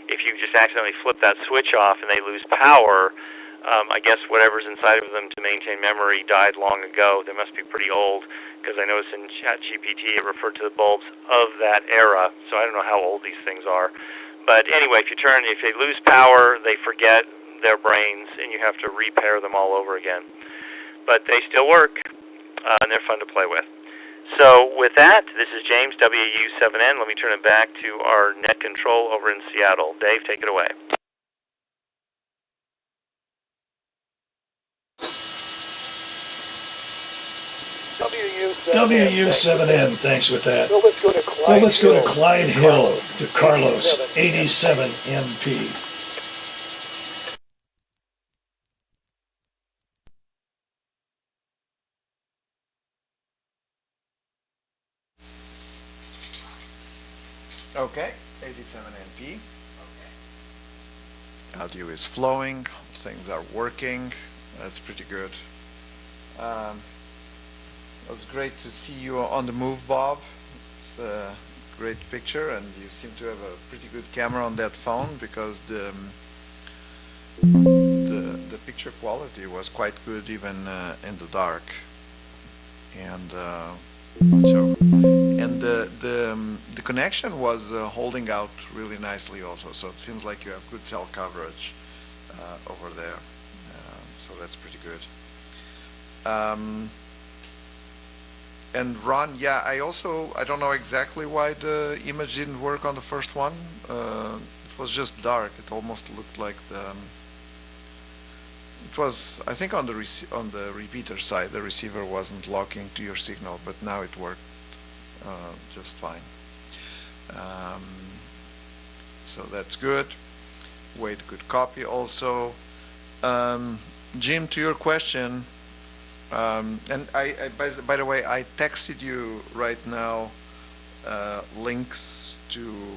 if you just accidentally flip that switch off and they lose power, I guess whatever's inside of them to maintain memory died long ago. They must be pretty old, because I noticed in ChatGPT it referred to the bulbs of that era, so I don't know how old these things are. But anyway, if they lose power, they forget their brains, and you have to repair them all over again. But they still work, and they're fun to play with. So with that, this is James, WU7N. Let me turn it back to our net control over in Seattle. Dave, take it away. WU7N, thanks with that. Well, let's go to Clyde Hill, to Carlos, 87 MP. Okay, 87 NP. Audio is flowing, things are working, that's pretty good. It was great to see you on the move, Bob. It's a great picture, and you seem to have a pretty good camera on that phone, because the picture quality was quite good even in the dark. And the connection was holding out really nicely also, so it seems like you have good cell coverage over there, so that's pretty good. And Ron, yeah, I don't know exactly why the image didn't work on the first one. It was just dark. It almost looked like it was, I think, on the repeater side, the receiver wasn't locking to your signal, but now it worked just fine. So that's good. Wade could copy also. Jim, to your question, and by the way, I texted you right now links to,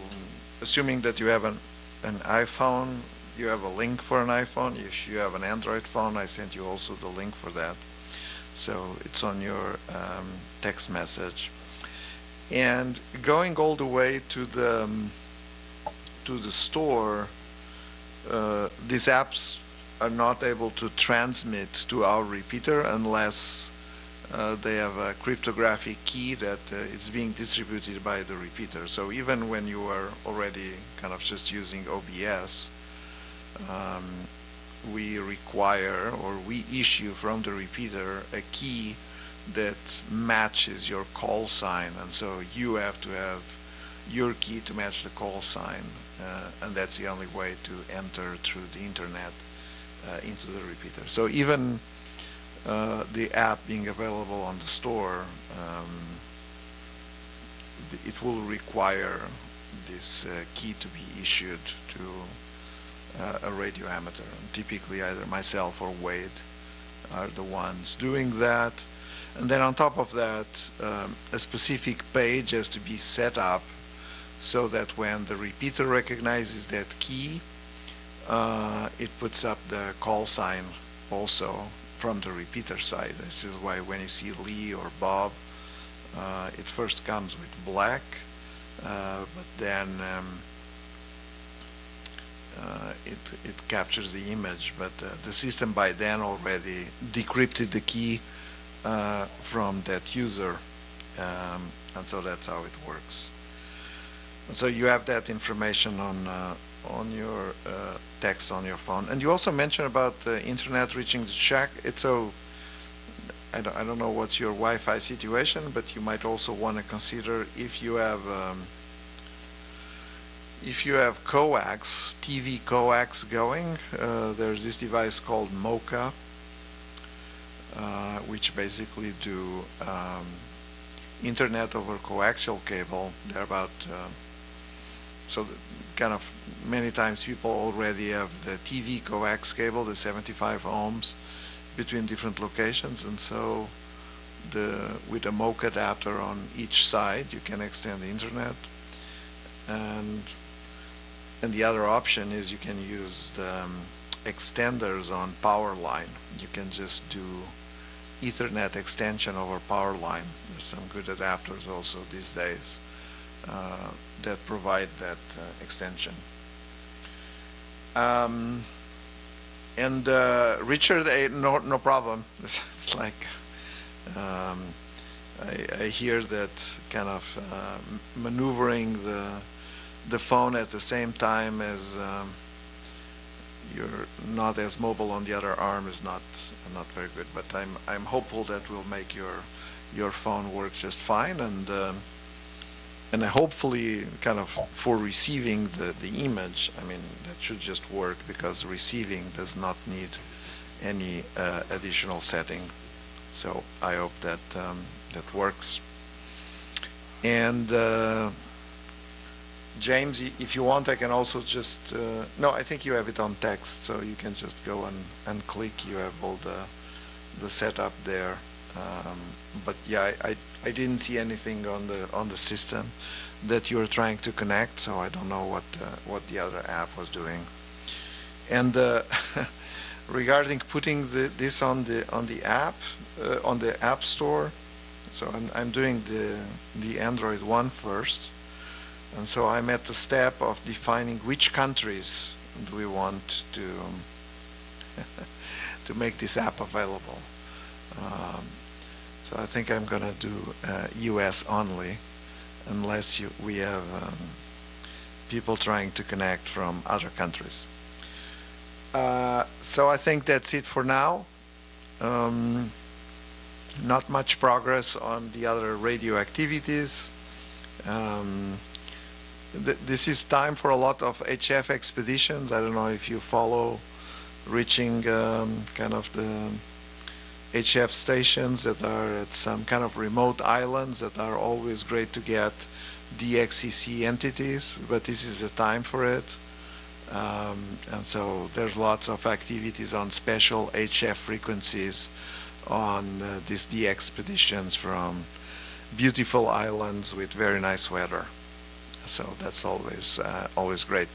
assuming that you have an iPhone, you have a link for an iPhone. If you have an Android phone, I sent you also the link for that. So it's on your text message. And going all the way to the store, these apps are not able to transmit to our repeater unless they have a cryptographic key that is being distributed by the repeater. So even when you are already kind of just using OBS, we require, or we issue from the repeater, a key that matches your call sign, and so you have to have your key to match the call sign, and that's the only way to enter through the internet into the repeater. So even the app being available on the store, it will require this key to be issued to a radio amateur. And typically either myself or Wade are the ones doing that. And then on top of that, a specific page has to be set up so that when the repeater recognizes that key, it puts up the call sign also from the repeater side. This is why when you see Lee or Bob, it first comes with black, but then it captures the image. But the system by then already decrypted the key from that user, and so that's how it works. And so you have that information on your text on your phone. And you also mentioned about the internet reaching the shack. It's so, I don't know what's your Wi-Fi situation, but you might also want to consider if you have coax, TV coax going. There's this device called Mocha, which basically do internet over coaxial cable. They're about so kind of many times people already have the TV coax cable, the 75 ohms between different locations, and so with a Mocha adapter on each side you can extend the internet. And the other option is you can use the extenders on power line. You can just do Ethernet extension over power line. There's some good adapters also these days that provide that extension. And Richard, no problem. It's like I hear that kind of maneuvering the phone at the same time as you're not as mobile on the other arm is not very good. But I'm hopeful that will make your phone work just fine, and hopefully kind of for receiving the image, I mean, that should just work, because receiving does not need any additional setting. So I hope that that works. And James, if you want, I can also just no, I think you have it on text, so you can just go and click. You have all the setup there. But yeah, I didn't see anything on the system that you were trying to connect, so I don't know what the other app was doing. And regarding putting this on the app on the App Store, so I'm doing the Android one first, and so I'm at the step of defining which countries do we want to to make this app available. So I think I'm going to do US only, unless we have people trying to connect from other countries. So I think that's it for now. not much progress on the other radio activities. This is time for a lot of HF expeditions. I don't know if you follow reaching kind of the HF stations that are at some kind of remote islands that are always great to get DXCC entities, but this is the time for it. And so there's lots of activities on special HF frequencies on these D expeditions from beautiful islands with very nice weather. So that's always great.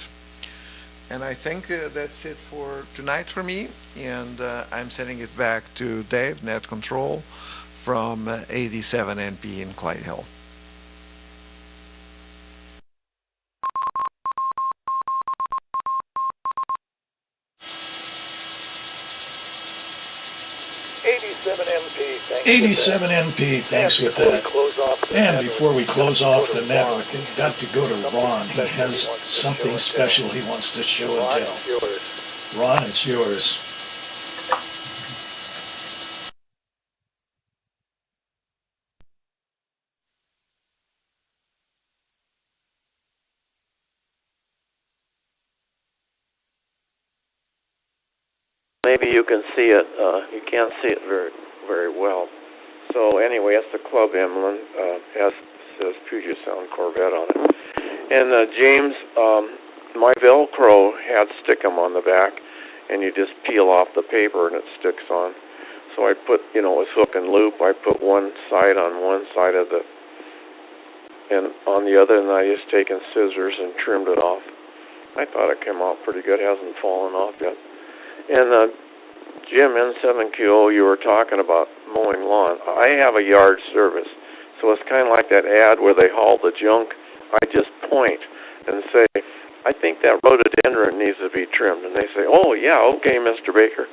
And I think that's it for tonight for me. And I'm sending it back to Dave, Net Control, from 87 NP in Clyde Hill. NP. 87 NP, thanks with that. And before we close off the net, we've got to go to Ron. He has something special he wants to show and tell. Ron, it's yours. Maybe you can see it. You can't see it very well. So anyway, it's the club emblem. Says Puget Sound Corvette on it. And James, my Velcro had Stickum on the back, and you just peel off the paper and it sticks on. So I put, it was hook and loop. I put one side on one side of the, and on the other, and I just taken scissors and trimmed it off. I thought it came out pretty good. It hasn't fallen off yet. And Jim, N7QO, you were talking about mowing lawn. I have a yard service, so it's kind of like that ad where they haul the junk. I just point and say, I think that rhododendron needs to be trimmed. And they say, oh, yeah, okay, Mr. Baker.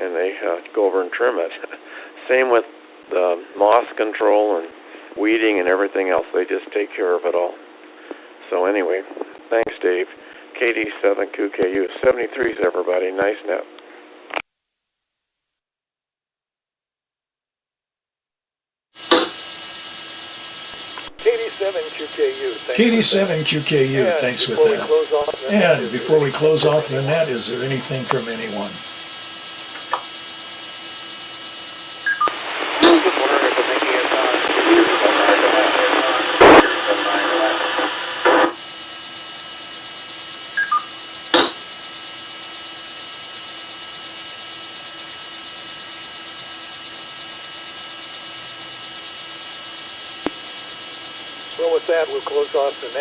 And they go over and trim it. Same with moss control and weeding and everything else. They just take care of it all. So anyway, thanks, Dave. KD7QKU. 73s, everybody. Nice net. KD7QKU, thanks with that. And before we close off the net, is there anything from anyone?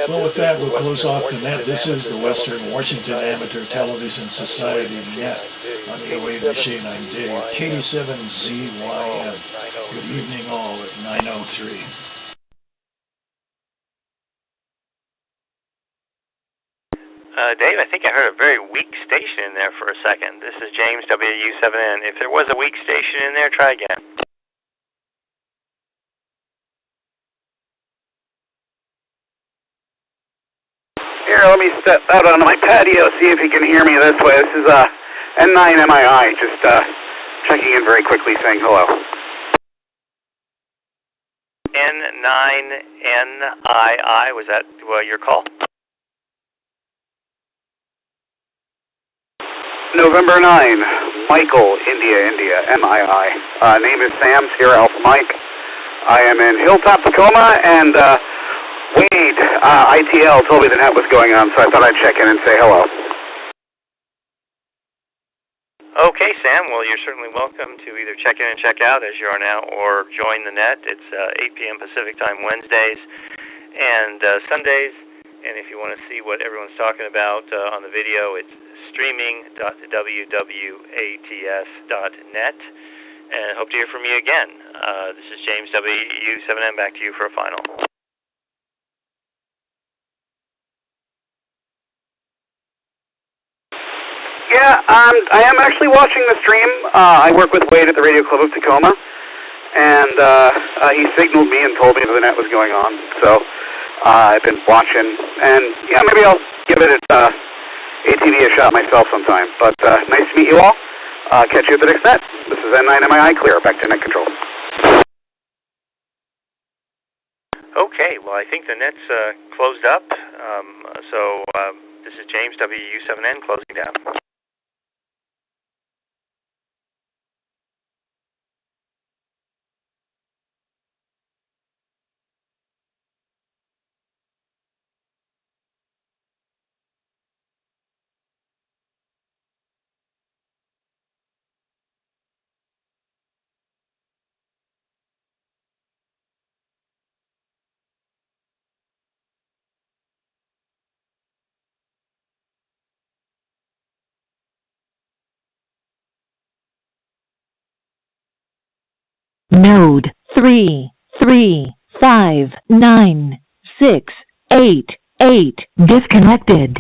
Well, with that, we'll close off the net. This is the Western Washington Amateur Television Society Net on the 08 machine. I'm Dave, KD7ZYM. Good evening all at 9:03. Dave, I think I heard a very weak station in there for a second. This is James, WU7N. If there was a weak station in there, try again. Here, let me step out onto my patio, see if you can hear me this way. This is N9MII, just checking in very quickly, saying hello. N9NII, was that your call? November 9, Michael, India, MII. Name is Sam, Sierra Alpha Mike. I am in Hilltop, Tacoma, and Wade, ITL, told me the net was going on, so I thought I'd check in and say hello. Okay, Sam. Well, you're certainly welcome to either check in and check out, as you are now, or join the net. It's 8 p.m. Pacific Time Wednesdays and Sundays. And if you want to see what everyone's talking about on the video, it's streaming.wwats.net. And hope to hear from you again. This is James WU7N, back to you for a final. Yeah, I am actually watching the stream. I work with Wade at the Radio Club of Tacoma, and he signaled me and told me that the net was going on. So I've been watching, and yeah, maybe I'll give it ATV a shot myself sometime. But nice to meet you all. Catch you at the next net. This is N9MII Clear. Back to net control. Okay, well, I think the net's closed up. So this is James, WU7N, closing down. Node 3359688 disconnected.